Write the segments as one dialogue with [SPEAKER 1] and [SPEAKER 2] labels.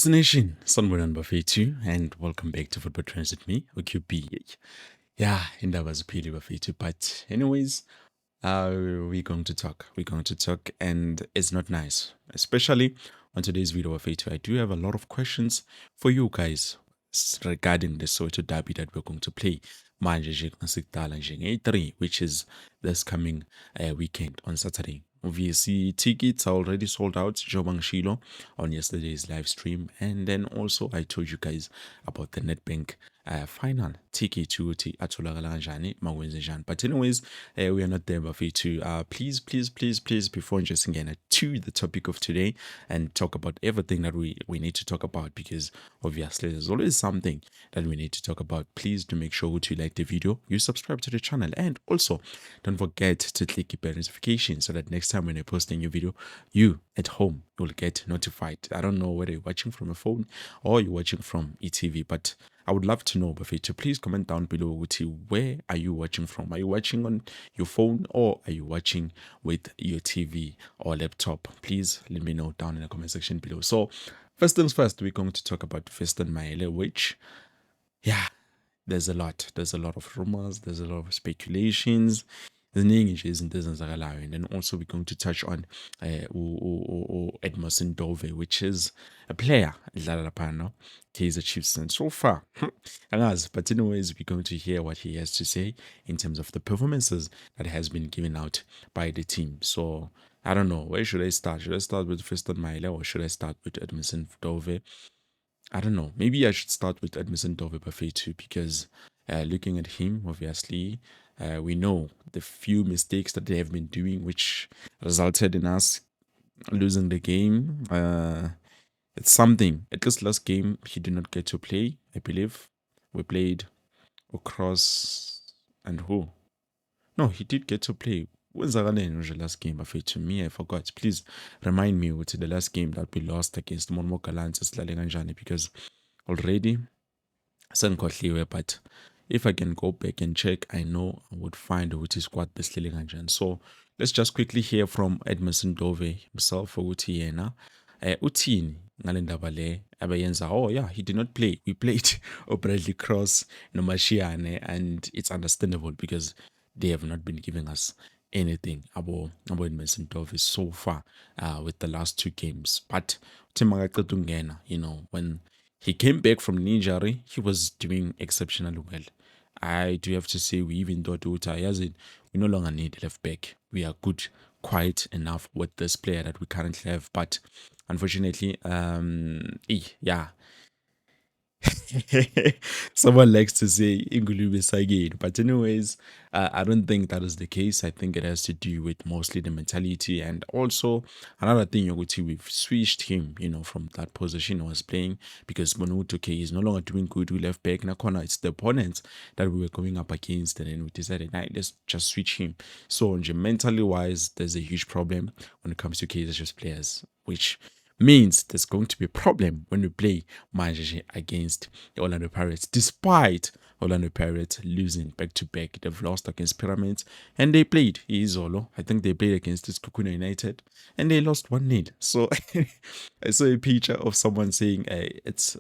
[SPEAKER 1] Nation, Sanbonan Bafetu, and welcome back to Football Trends with me, OQB. Yeah, and that was a pretty Bafetu, but anyways, we're going to talk. We're going to talk, and it's not nice, especially on today's video Bafetu. I do have a lot of questions for you guys regarding the Soweto derby that we're going to play. Manje nje 3, which is this coming weekend on Saturday. Obviously, tickets are already sold out, Jobang Shilo, on yesterday's live stream. And then also, I told you guys about the NetBank final ticket to Atulagalanjani, But anyways, we are not there, but to please, before just again to the topic of today and talk about everything that we need to talk about, because obviously there's always something that we need to talk about. Please do make sure to like the video, you subscribe to the channel, and also don't forget to click the bell notification so that next time when I post a new video, you at home will get notified. I don't know whether you're watching from a phone or you're watching from ETV, but I would love to know, Bafetu. Please comment down below where are you watching from? Are you watching on your phone or are you watching with your TV or laptop? Please let me know down in the comment section below. So first things first, we're going to talk about Fiston Mayele, which, yeah, there's a lot of rumors, there's a lot of speculations. And then also we're going to touch on Edmilson Dove, which is a player Kaizer Chiefs, and so far but anyways, we're going to hear what he has to say in terms of the performances that has been given out by the team. So I don't know, where should I start? Should I start with Fiston Mayele or should I start with Edmilson Dove? I don't know. Maybe I should start with Edmilson Dove Bafetu, because looking at him, obviously, we know the few mistakes that they have been doing, which resulted in us losing the game. It's something. At least last game, he did not get to play, I believe. We played across and who? No, he did get to play. When's the last game? To me, I forgot. Please remind me what's the last game that we lost against Monmo Galants, because already but if I can go back and check, I know I would find which is squad this Lilanjan. So let's just quickly hear from Edmilson Dove himself for Utiena. Utini ngalendaba le abayenza, oh yeah, he did not play. We played Bradley Cross, Nomashiane, and it's understandable because they have not been giving us anything about Edmilson Dove so far with the last 2 games. But you know, when he came back from an injury, he was doing exceptionally well. I do have to say, we even thought we no longer need left back. We are good, quite enough with this player that we currently have. But unfortunately, yeah. Someone likes to say Ingulube Sagid, but anyways, I don't think that is the case. I think it has to do with mostly the mentality, and also another thing, we've switched him, from that position he was playing, because Monuto is no longer doing good with left back. Nakona, it's the opponents that we were going up against, and then we decided, let's just switch him. So mentally wise, there's a huge problem when it comes to Kaizer players, which means there's going to be a problem when we play Manje against the Orlando Pirates, despite Orlando Pirates losing back-to-back. They've lost against Pyramids, and they played Izolo. I think they played against this Kukuna United, and they lost 1-0. So I saw a picture of someone saying it's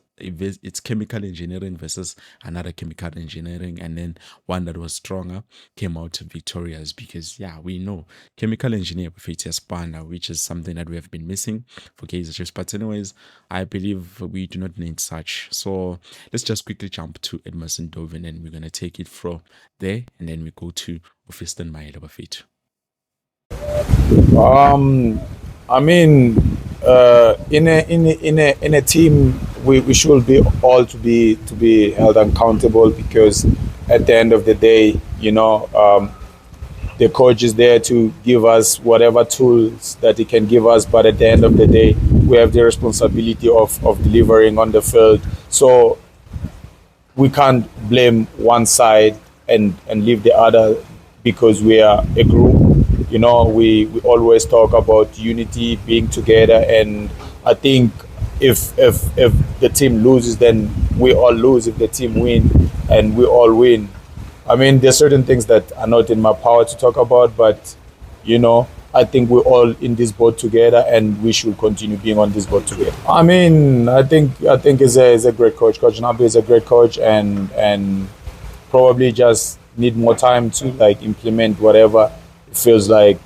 [SPEAKER 1] chemical engineering versus another chemical engineering, and then one that was stronger came out victorious, because we know chemical engineer Fetias Panda, which is something that we have been missing for Kaizer Chiefs. But anyways, I believe we do not need such. So let's just quickly jump to Edmilson Dove, and then we're gonna take it from there, and then we go to Fiston Mayele Bafetu.
[SPEAKER 2] I mean, in a team, we should be all to be held accountable, because at the end of the day, the coach is there to give us whatever tools that he can give us, but at the end of the day, we have the responsibility of delivering on the field. So we can't blame one side and leave the other, because we are a group. We always talk about unity, being together, and I think if the team loses, then we all lose. If the team win, and we all win. I mean, there's certain things that are not in my power to talk about, but I think we're all in this boat together, and we should continue being on this boat together. I mean, I think is a great coach. Coach Nabi is a great coach, and probably just need more time to like implement whatever it feels like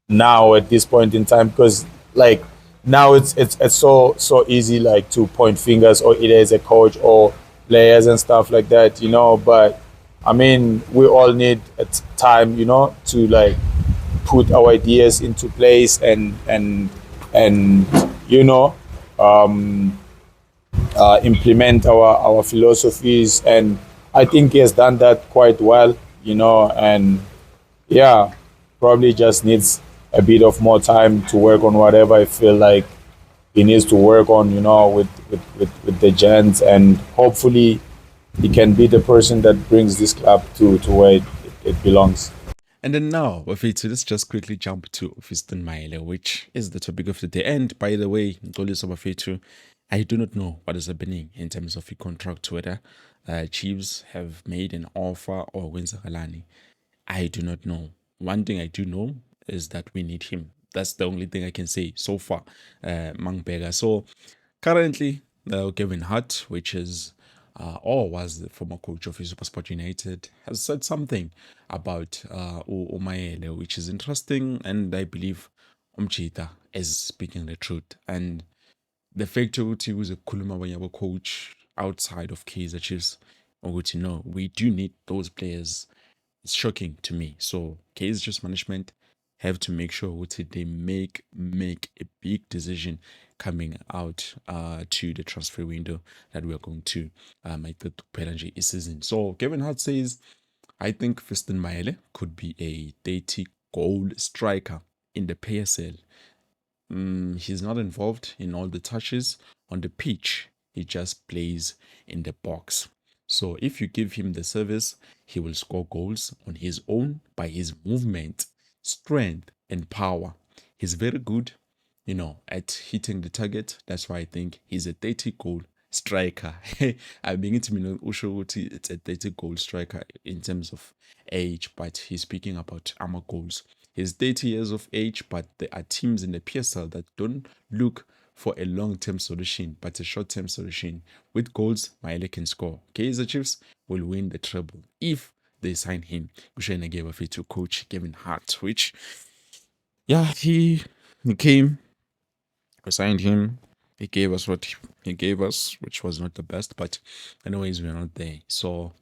[SPEAKER 2] now at this point in time, because like now it's so easy like to point fingers or either as a coach or players and stuff like that, but I mean we all need time, to like put our ideas into place and you know um implement our philosophies, and I think he has done that quite well, and yeah, probably just needs a bit of more time to work on whatever I feel like he needs to work on, with the gents, and hopefully he can be the person that brings this club to where it belongs.
[SPEAKER 1] And then now, Wafiti, let's just quickly jump to Fiston Mayele, which is the topic of the day. And by the way, Ngoliso Wafiti, I do not know what is happening in terms of the contract, whether Chiefs have made an offer or Winzakalani. I do not know. One thing I do know is that we need him. That's the only thing I can say so far, Mangbega. So currently, Gavin Hart, which is or was the former coach of Supersport United, has said something about Umayele, which is interesting, and I believe Umchita is speaking the truth. And the fact ukuthi kuzokhuluma abanye abo-coach outside of Kaizer Chiefs ukuthi no, we do need those players. It's shocking to me. So Kaizer Chiefs management have to make sure ukuthi they make a big decision coming out to the transfer window that we are going to make the kuphela season. So Kevin Hart says, I think Fiston Mayele could be a 30 goal striker in the PSL. He's not involved in all the touches on the pitch. He just plays in the box. So if you give him the service, he will score goals on his own by his movement, strength, and power. He's very good, at hitting the target. That's why I think he's a 30 goal striker. I'm beginning to know Usho it's a 30 goal striker in terms of age, but he's speaking about armor goals. He's 30 years of age, but there are teams in the PSL that don't look for a long-term solution, but a short-term solution. With goals, Mayele can score. Kaizer Chiefs will win the treble if they sign him. Kushena gave a fee to coach Gavin Hart, which, yeah, he came, we signed him. He gave us what he gave us, which was not the best, but anyways, we're not there. So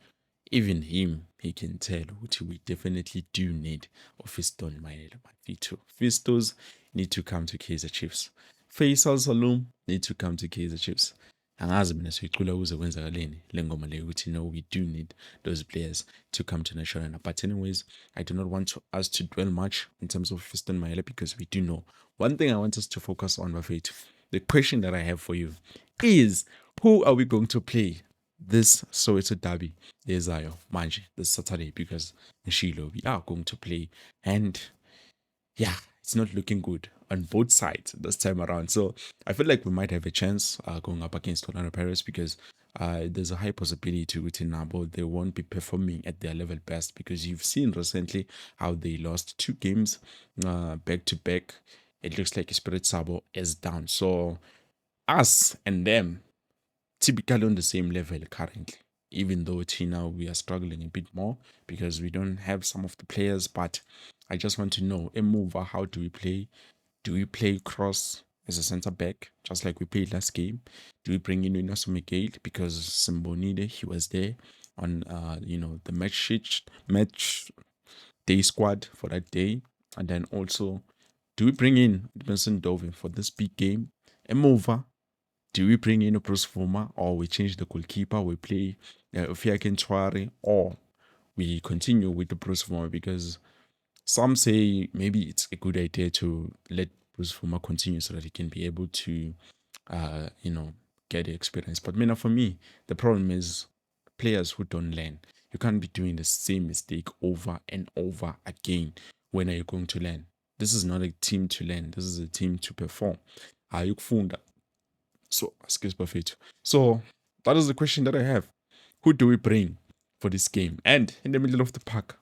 [SPEAKER 1] even him, he can tell what we definitely do need of Fiston Mayele Mafito. Fistos need to come to Kaizer Chiefs. Faisal Salum need to come to Kaizer Chiefs. Angazi mina siyicula kuze kwenzakaleni le ngoma leyo ukuthi no, we do need those players to come to national. But anyways, I do not want us to dwell much in terms of Fiston Mayele because we do know. One thing I want us to focus on, Bafet, the question that I have for you is, who are we going to play this Soweto derby ezayo manje this Saturday? Because Shilo, we are going to play, and yeah, it's not looking good on both sides this time around. So I feel like we might have a chance going up against Orlando Pirates because there's a high possibility within Nabo they won't be performing at their level best, because you've seen recently how they lost 2 games back to back. It looks like Spirit Sabo is down. So us and them typically on the same level currently, even though now we are struggling a bit more because we don't have some of the players. But I just want to know, a mover, how do we play? Do we play cross as a center back, just like we played last game? Do we bring in Inaso Miguel because Simbonide, he was there on the match day squad for that day? And then also, do we bring in Edmilson Dovin for this big game? A mover. Do we bring in a Bruce Fuma, or we change the goalkeeper, we play Ofiake Ntwari, or we continue with the Bruce Fuma? Because some say maybe it's a good idea to let Bruce Fuma continue so that he can be able to, get the experience. But for me, the problem is players who don't learn. You can't be doing the same mistake over and over again. When are you going to learn? This is not a team to learn. This is a team to perform. Ayukufunda. So, excuse perfect. So, that is the question that I have. Who do we bring for this game? And in the middle of the park,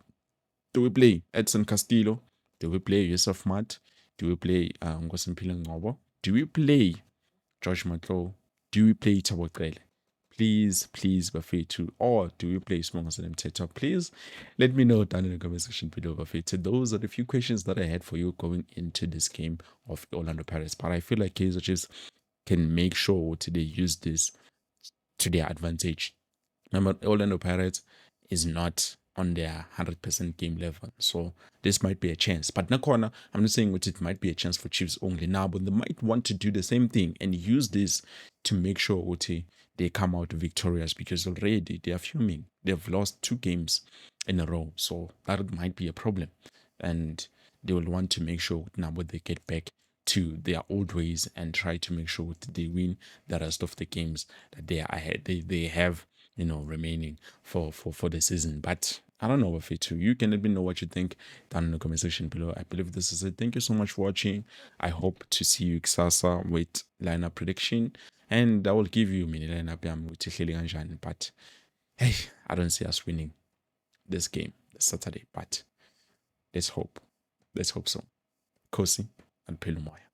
[SPEAKER 1] do we play Edson Castillo Do we play Yusuf Mat? Do we play Ngosimpila Ngobo? Do we play Josh Matlo? Do we play Thabo Qele? Please, please, Bafetu. Or do we play Smonga Salim Teto? Please let me know down in the comment section below, Bafetu. Those are the few questions that I had for you going into this game of Orlando Pirates. But I feel like Kaizer Chiefs can make sure they use this to their advantage. Remember, Orlando Pirates is not on their 100% game level. So this might be a chance. But Nakona, I'm not saying it might be a chance for Chiefs only now, but they might want to do the same thing and use this to make sure they come out victorious, because already they are fuming. They've lost 2 games in a row. So that might be a problem. And they will want to make sure now they get back to their old ways and try to make sure that they win the rest of the games that they have remaining for the season. But I don't know if it you can let me know what you think down in the comment section below. I believe this is it. Thank you so much for watching. I hope to see you Kusasa with lineup prediction, and I will give you mini lineup with but hey, I don't see us winning this game this Saturday, but let's hope so. Kosi and Pelumoya.